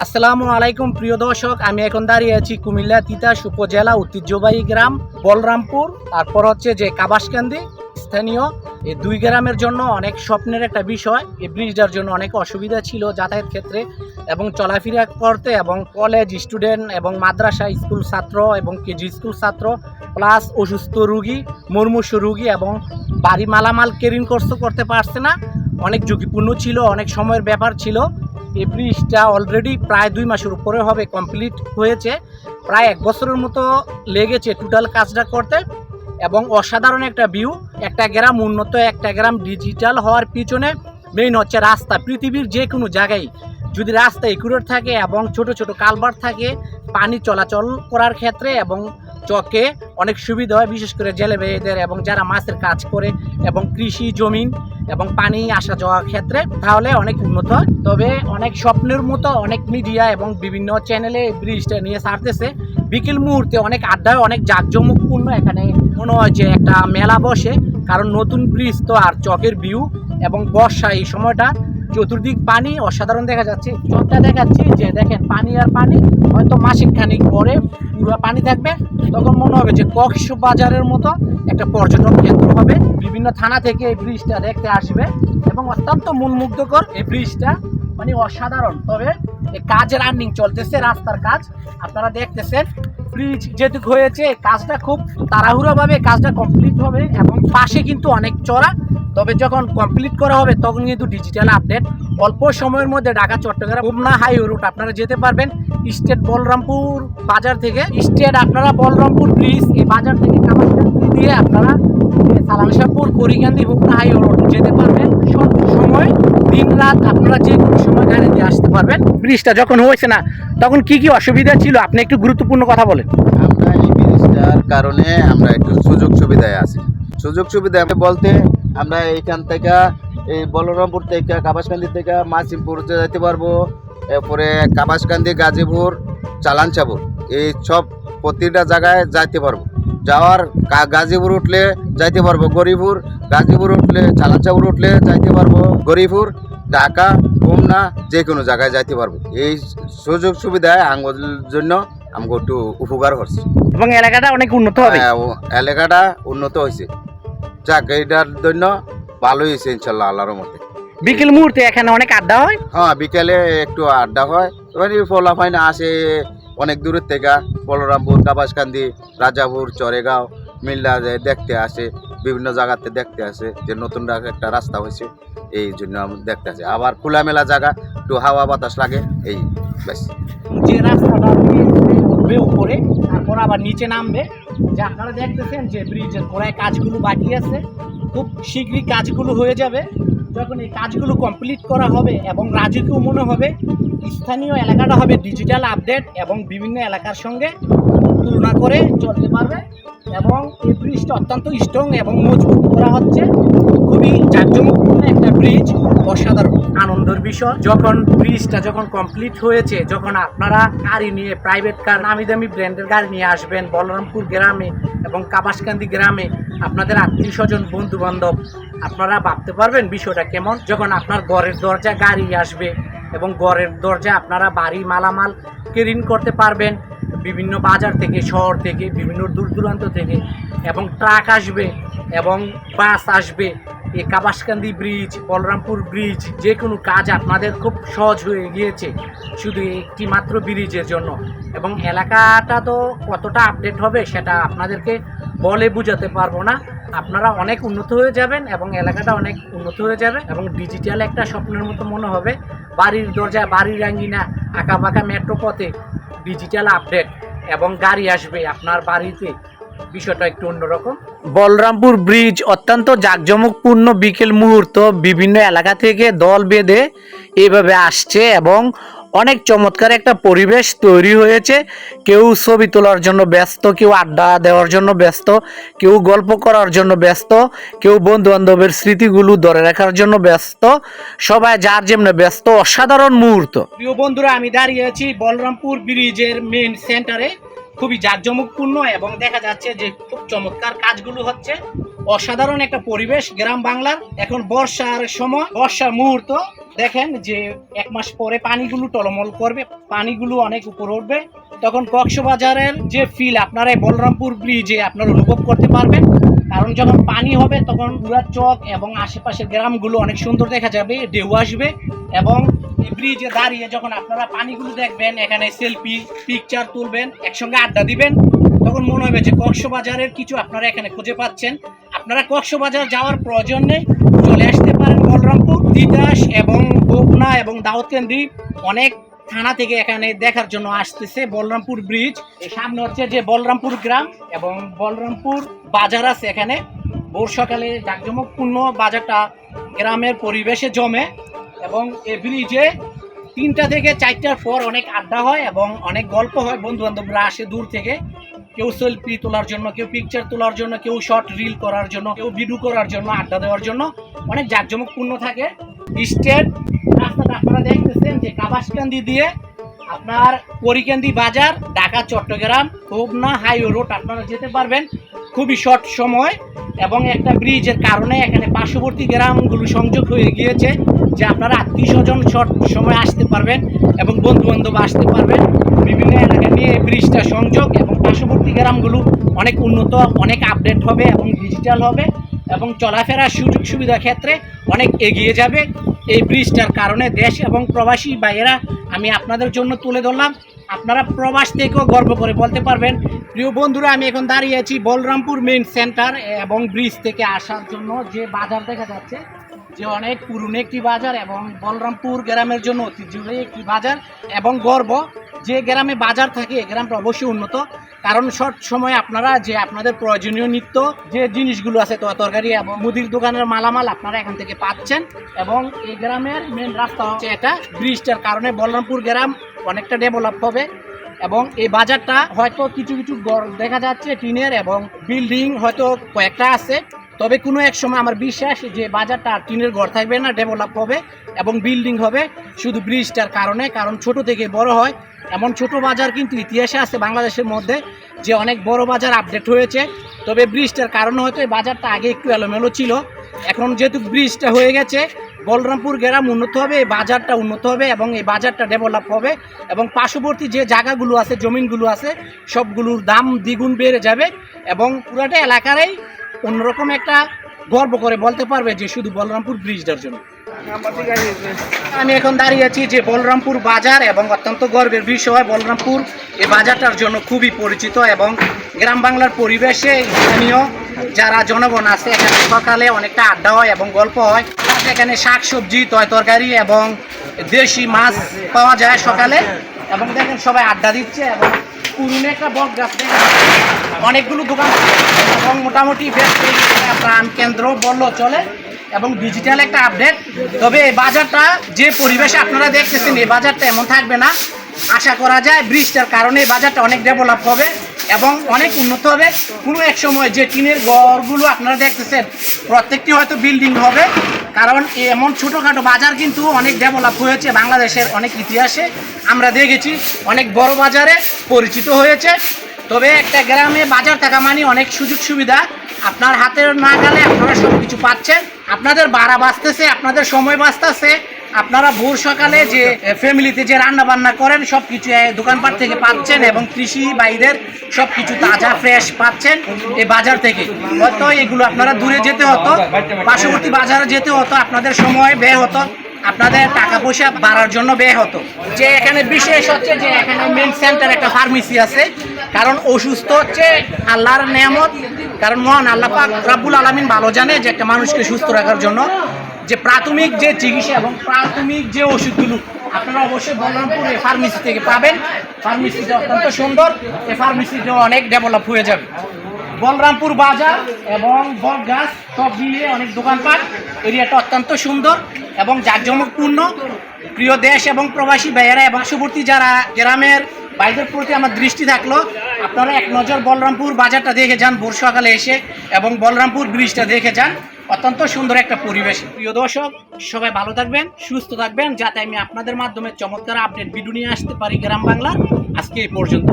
আসসালামু আলাইকুম প্রিয় দর্শক, আমি এখন দাঁড়িয়ে আছি কুমিল্লা তিতাস উপজেলা ঐতিহ্যবাহী গ্রাম বলরামপুর। তারপর হচ্ছে যে কাবাসকান্দি স্থানীয় এই দুই গ্রামের জন্য অনেক স্বপ্নের একটা বিষয়। এই ব্রিজটার জন্য অনেক অসুবিধা ছিল যাতায়াত ক্ষেত্রে এবং চলাফেরা করতে, এবং কলেজ স্টুডেন্ট এবং মাদ্রাসা স্কুল ছাত্র এবং কেজি স্কুল ছাত্র প্লাস অসুস্থ রুগী, মুমূর্ষু রুগী এবং বাড়ি মালামাল ক্যারিং করতে পারছে না। অনেক ঝুঁকিপূর্ণ ছিল, অনেক সময়ের ব্যাপার ছিল। এই ব্রিজটা অলরেডি প্রায় 2 মাসের উপরে হবে কমপ্লিট হয়েছে, প্রায় 1 বছরের মতো লেগেছে টোটাল কাজটা করতে। এবং অসাধারণ একটা ভিউ। একটা গ্রাম উন্নত, একটা গ্রাম ডিজিটাল হওয়ার পিছনে মেইন হচ্ছে রাস্তা। পৃথিবীর যে কোনো জায়গায় যদি রাস্তা একুরেট থাকে এবং ছোট ছোট কালভার্ট থাকে, পানি চলাচল করার ক্ষেত্রে এবং চকে অনেক সুবিধা হয়, বিশেষ করে জেলে ভাইদের এবং যারা মাছের কাজ করে এবং কৃষি জমিন এবং পানি আসা যাওয়ার ক্ষেত্রে, তাহলে অনেক উন্নত হয়। তবে অনেক স্বপ্নের মতো অনেক মিডিয়া এবং বিভিন্ন চ্যানেলে ব্রিজটা নিয়ে ছাড়তেছে। বিকেল মুহূর্তে অনেক আড্ডায় অনেক জাঁকজমকপূর্ণ, এখানে মনে হয় যে একটা মেলা বসে, কারণ নতুন ব্রিজ তো আর চকের ভিউ এবং বর্ষা এই সময়টা চতুর্দিক পানি অসাধারণ দেখা যাচ্ছে। চকটা দেখাচ্ছি যে দেখেন পানি আর পানি, হয়তো মাসিক খানিক পরে পুরো পানি থাকবে, তখন মনে হবে যে কক্সবাজারের মতো একটা পর্যটন কেন্দ্র হবে। বিভিন্ন থানা থেকে এই ব্রিজটা দেখতে আসবে এবং অত্যন্ত মনমুগ্ধকর এই ব্রিজটা, মানে অসাধারণ। তবে এই কাজের রানিং চলতেছে, রাস্তার কাজ আপনারা দেখতেছেন। ব্রিজ যেটুকু হয়েছে কাজটা খুব তাড়াহুড়োভাবে কাজটা কমপ্লিট হবে এবং পাশে কিন্তু অনেক চড়া। তবে যখন কমপ্লিট করা হবে তখন কিন্তু ডিজিটাল আপডেট, অল্প সময়ের মধ্যে ঢাকা চট্টগ্রাম খুলনা হাইওয়ে রুট আপনারা যেতে পারবেন। স্টেট বলরামপুর বাজার থেকে, স্টেট আপনারা বলরামপুর ব্রিজ এই বাজার থেকে কামারহাটি দিয়ে আপনারা সালানশাহপুর করিকান্দি খুলনা হাইওয়ে রুট যেতে পারবেন। সব সময় দিন রাত আপনারা যে কোনো সময় গাড়ি দিয়ে আসতে পারবেন। ব্রিজটা যখন হয়েছে না তখন কি কি অসুবিধা ছিল আপনি একটু গুরুত্বপূর্ণ কথা বলেন। আমরা এই ব্রিজটার কারণে আমরা একটু সুযোগ সুবিধায় আছি। সুযোগ সুবিধা বলতে আমরা এইখান থেকে এই বলরামপুর থেকে কাবাসকান্দি থেকে মাসিমপুর যেতে পারবো, এরপরে কাবাসকান্দি, গাজীপুর, চালানচাপুর, এই সব প্রতিটা জায়গায় যাইতে পারবো। যাওয়ার গাজীপুর উঠলে যাইতে পারবো গরিপুর, গাজীপুর উঠলে চালানচাপুর উঠলে যাইতে পারবো গরিপুর, ঢাকা, খুলনা, যে কোনো জায়গায় যাইতে পারবো। এই সুযোগ সুবিধায় আমার জন্য আমাকে একটু উপকার হচ্ছে এবং এলাকাটা অনেক উন্নত হবে। এলাকাটা উন্নত হয়েছে, যাক এইটার জন্য ভালোই হয়েছে ইনশাল্লাহ আল্লাহর মধ্যে। বিকেল মুহূর্তে এখানে অনেক আড্ডা হয়। হ্যাঁ, বিকেলে একটু আড্ডা হয়। এবার ফলাফাইনা আসে অনেক দূরের থেকে, বলরামপুর, কাবাসকান্দি, রাজাপুর, চরেগাঁও, মিল্লা দেখতে আসে, বিভিন্ন জায়গাতে দেখতে আসে যে নতুন একটা রাস্তা হয়েছে, এই জন্য দেখতে আসে। আবার খোলামেলা জায়গা, একটু হাওয়া বাতাস লাগে, এই ব্যাস। যে রাস্তাটা উঠবে উপরে, তারপর আবার নিচে নামবে, যে আপনারা দেখতেছেন যে ব্রিজের গোড়ায় কাজগুলো বাকি আছে, খুব শীঘ্রই কাজগুলো হয়ে যাবে। যখন এই কাজগুলো কমপ্লিট করা হবে এবং রাজুকেও মনে হবে স্থানীয় এলাকাটা হবে ডিজিটাল আপডেট এবং বিভিন্ন এলাকার সঙ্গে তুলনা করে চলতে পারবে। এবং এই ব্রিজটা অত্যন্ত স্ট্রং এবং মজবুত করা হচ্ছে। খুবই জাঁকজমকপূর্ণ একটা ব্রিজ, অসাধারণ আনন্দের বিষয়। যখন ব্রিজটা যখন কমপ্লিট হয়েছে, যখন আপনারা গাড়ি নিয়ে, প্রাইভেট কার, নামি দামি ব্র্যান্ডের গাড়ি নিয়ে আসবেন বলরামপুর গ্রামে এবং কাবাসকান্দি গ্রামে, আপনাদের আত্মীয় স্বজন, বন্ধু বান্ধব, আপনারা ভাবতে পারবেন বিষয়টা কেমন। যখন আপনার ঘরের দরজা গাড়ি আসবে এবং ঘরের দরজা আপনারা বাড়ি মালামাল ক্যারিং করতে পারবেন বিভিন্ন বাজার থেকে, শহর থেকে, বিভিন্ন দূর দূরান্ত থেকে, এবং ট্রাক আসবে এবং বাস আসবে। এই কাবাসকান্দি ব্রিজ, বলরামপুর ব্রিজ, যে কোনো কাজ আপনাদের খুব সহজ হয়ে গিয়েছে শুধু একটি মাত্র ব্রিজের জন্য। এবং এলাকাটা তো কতটা আপডেট হবে সেটা আপনাদেরকে বলে বোঝাতে পারবো না। আপনারা অনেক উন্নত হয়ে যাবেন এবং এলাকাটা অনেক উন্নত হয়ে যাবে এবং ডিজিটাল একটা স্বপ্নের মতো মনে হবে। বাড়ির দরজায়, বাড়ির আঙ্গিনা, আঁকাবাঁকা মেট্রো পথে ডিজিটাল আপডেট এবং গাড়ি আসবে আপনার বাড়িতে, বিষয়টা একটু অন্যরকম। বলরামপুর ব্রিজ অত্যন্ত জাঁকজমকপূর্ণ বিকেল মুহূর্ত, বিভিন্ন এলাকা থেকে দল বেঁধে এইভাবে আসছে এবং অনেক চমৎকার একটা পরিবেশ তৈরি হয়েছে। কেউ ছবি তোলার জন্য ব্যস্ত, কেউ আড্ডা দেওয়ার জন্য ব্যস্ত, কেউ গল্প করার জন্য ব্যস্ত, কেউ বন্ধু বান্ধবের স্মৃতিগুলো ধরে রাখার জন্য ব্যস্ত, সবাই যার যেমনি ব্যস্ত। অসাধারণ মুহূর্ত। প্রিয় বন্ধুরা, আমি দাঁড়িয়ে আছি বলরামপুর ব্রিজের মেইন সেন্টারে। খুবই জাঁকজমকপূর্ণ এবং দেখা যাচ্ছে যে খুব চমৎকার কাজগুলো হচ্ছে। অসাধারণ একটা পরিবেশ গ্রাম বাংলার। এখন বর্ষার সময়, বর্ষার মুহূর্ত, দেখেন যে 1 মাস পরে পানিগুলো টলমল করবে, পানিগুলো অনেক উপরে উঠবে, তখন কক্সবাজারের যে ফিল আপনারা এই বলরামপুর ব্রিজে আপনারা অনুভব করতে পারবেন। কারণ যখন পানি হবে তখন পুরা চক এবং আশেপাশের গ্রামগুলো অনেক সুন্দর দেখা যাবে, ঢেউ আসবে এবং এই ব্রিজে দাঁড়িয়ে যখন আপনারা পানিগুলো দেখবেন, এখানে সেলফি পিকচার তুলবেন, একসঙ্গে আড্ডা দিবেন, তখন মনে হবে যে কক্সবাজারের কিছু আপনারা এখানে খুঁজে পাচ্ছেন। আপনারা কক্সবাজার যাওয়ার প্রয়োজন নেই, চলে আসতে পারেন বলরামপুর, তিতাস এবং বকনা এবং দাউদকান্দি অনেক থানা থেকে এখানে দেখার জন্য আসতেছে বলরামপুর ব্রিজ। এর সামনে হচ্ছে যে বলরামপুর গ্রাম এবং বলরামপুর বাজার আছে এখানে। ভোর সকালে জাঁকজমকপূর্ণ বাজারটা গ্রামের পরিবেশে জমে এবং এই ব্রিজে 3টা থেকে 4টার পর অনেক আড্ডা হয় এবং অনেক গল্প হয়। বন্ধু বান্ধবরা আসে দূর থেকে, কেউ সেলফি তোলার জন্য, কেউ পিকচার তোলার জন্য, কেউ শর্ট রিল করার জন্য, কেউ ভিডিও করার জন্য, আড্ডা দেওয়ার জন্য অনেক জাঁকজমকপূর্ণ থাকে। স্টেট রাস্তাটা আপনারা দেখতেছেন যে কাবাসকান্দি দিয়ে আপনার পরিকান্দি বাজার, ঢাকা চট্টগ্রাম হোবনা হাইওয়ে রোড আপনারা যেতে পারবেন খুবই শর্ট সময়। এবং একটা ব্রিজের কারণে এখানে পার্শ্ববর্তী গ্রামগুলো সংযোগ হয়ে গিয়েছে, যে আপনারা আত্মীয় স্বজন শর্ট সময় আসতে পারবেন এবং বন্ধু বান্ধব আসতে পারবেন। বিভিন্ন এলাকা নিয়ে ব্রিজটা সংযোগ এবং পার্শ্ববর্তী গ্রামগুলো অনেক উন্নত, অনেক আপডেট হবে এবং ডিজিটাল হবে এবং চলাফেরার সুযোগ সুবিধা ক্ষেত্রে অনেক এগিয়ে যাবে এই ব্রিজটার কারণে। দেশ এবং প্রবাসী ভাইয়েরা, আমি আপনাদের জন্য তুলে ধরলাম, আপনারা প্রবাস থেকেও গর্ব করে বলতে পারবেন। প্রিয় বন্ধুরা, আমি এখন দাঁড়িয়ে আছি বলরামপুর মেইন সেন্টার এবং ব্রিজ থেকে আসার জন্য যে বাজার দেখা যাচ্ছে, যে অনেক পুরনো একটি বাজার এবং বলরামপুর গ্রামের জন্য ঐতিহ্যবাহী একটি বাজার এবং গর্ব। যে গ্রামে বাজার থাকে এই গ্রামটা অবশ্যই উন্নত, কারণ শর্ট সময় আপনারা যে আপনাদের প্রয়োজনীয় নিত্য যে জিনিসগুলো আছে, তরকারি এবং মুদির দোকানের মালামাল আপনারা এখান থেকে পাচ্ছেন। এবং এই গ্রামের মেন রাস্তা হচ্ছে এটা। ব্রিজটার কারণে বলরামপুর গ্রাম অনেকটা ডেভেলপ হবে এবং এই বাজারটা হয়তো কিছু কিছু ঘর দেখা যাচ্ছে টিনের এবং বিল্ডিং হয়তো কয়েকটা আছে, তবে কোনো এক সময় আমার বিশ্বাস যে বাজারটা টিনের ঘর থাকবে না, ডেভেলপ হবে এবং বিল্ডিং হবে শুধু ব্রিজটার কারণে। কারণ ছোট থেকে বড় হয়, এমন ছোট বাজার কিন্তু ইতিহাসে আছে বাংলাদেশের মধ্যে, যে অনেক বড় বাজার আপডেট হয়েছে। তবে ব্রিজটার কারণে হয়তো এই বাজারটা আগে একটু এলোমেলো ছিল, এখন যেহেতু ব্রিজটা হয়ে গেছে বলরামপুর গ্রাম উন্নত হবে, এই বাজারটা উন্নত হবে এবং এই বাজারটা ডেভেলপ হবে এবং পার্শ্ববর্তী যে জায়গাগুলো আছে, জমিনগুলো আছে, সবগুলোর দাম দ্বিগুণ বেড়ে যাবে এবং পুরাটা এলাকারই অন্যরকম একটা গর্ব করে বলতে পারবে যে শুধু বলরামপুর ব্রিজটার জন্য। আমি এখন দাঁড়িয়ে আছি যে বলরামপুর বাজার এবং অত্যন্ত গর্বের বিষয়, বলরামপুর এই বাজারটার জন্য খুবই পরিচিত এবং গ্রাম বাংলার পরিবেশে স্থানীয় যারা জনগণ আছে এখানে সকালে অনেকটা আড্ডা হয় এবং গল্প হয়। এখানে শাক সবজি, তরকারি এবং দেশি মাছ পাওয়া যায় সকালে এবং দেখেন সবাই আড্ডা দিচ্ছে এবং পুরনো একটা বট গাছ, অনেকগুলো দোকান এবং মোটামুটি বেশ প্রাণ কেন্দ্র বললো চলে এবং ডিজিটাল একটা আপডেট। তবে এই বাজারটা যে পরিবেশে আপনারা দেখতেছেন, এই বাজারটা এমন থাকবে না। আশা করা যায় ব্রিজটার কারণে এই বাজারটা অনেক ডেভেলপ হবে এবং অনেক উন্নত হবে। কোনো এক সময় যে টিনের ঘরগুলো আপনারা দেখতেছেন প্রত্যেকটি হয়তো বিল্ডিং হবে, কারণ এমন ছোটোখাটো বাজার কিন্তু অনেক ডেভেলপ হয়েছে বাংলাদেশের অনেক ইতিহাসে। আমরা দেখেছি অনেক বড় বাজারে পরিচিত হয়েছে। তবে একটা গ্রামে বাজার থাকা মানে অনেক সুযোগ সুবিধা, আপনার হাতের নাগালে আপনারা সব কিছু পাচ্ছেন, আপনাদের ভাড়া বাঁচতেছে, আপনাদের সময় বাঁচতেছে। আপনারা ভোর সকালে যে ফ্যামিলিতে যে রান্না বান্না করেন সব কিছু দোকানপাট থেকে পাচ্ছেন এবং কৃষি বাইদের সব কিছু তাজা ফ্রেশ পাচ্ছেন এই বাজার থেকে। হয়তো এগুলো আপনারা দূরে যেতে হতো, পার্শ্ববর্তী বাজারে যেতে হতো, আপনাদের সময় ব্যয় হতো, আপনাদের টাকা পয়সা বাড়ার জন্য ব্যয় হতো। যে এখানে বিশেষ হচ্ছে যে এখানে মেন সেন্টার একটা ফার্মেসি আছে, কারণ অসুস্থ হচ্ছে আল্লাহর নেয়ামত, কারণ মহান আল্লাহ পাক রব্বুল আলামিন ভালো জানে যে একটা মানুষকে সুস্থ রাখার জন্য যে প্রাথমিক যে চিকিৎসা এবং প্রাথমিক যে ওষুধগুলো আপনারা অবশ্যই বলরামপুর এই ফার্মেসি থেকে পাবেন। ফার্মেসিটা অত্যন্ত সুন্দর, এই ফার্মেসিটাও অনেক ডেভেলপ হয়ে যাবে। বলরামপুর বাজার এবং বট গাছ সব মিলিয়ে অনেক দোকানপাট, এরিয়াটা অত্যন্ত সুন্দর এবং জাঁকজমকপূর্ণ। প্রিয় দেশ এবং প্রবাসী ভাইয়েরা এবং পার্শ্ববর্তী যারা গ্রামের ভাইদের প্রতি আমার দৃষ্টি থাকলো, আপনারা এক নজর বলরামপুর বাজারটা দেখে যান ভোর সকালে এসে এবং বলরামপুর ব্রিজটা দেখে যান, অত্যন্ত সুন্দর একটা পরিবেশ। প্রিয় দর্শক, সবাই ভালো থাকবেন, সুস্থ থাকবেন, যাতে আমি আপনাদের মাধ্যমে চমৎকার আপডেট ভিডিও নিয়ে আসতে পারি গ্রাম বাংলার। আজকে এই পর্যন্ত।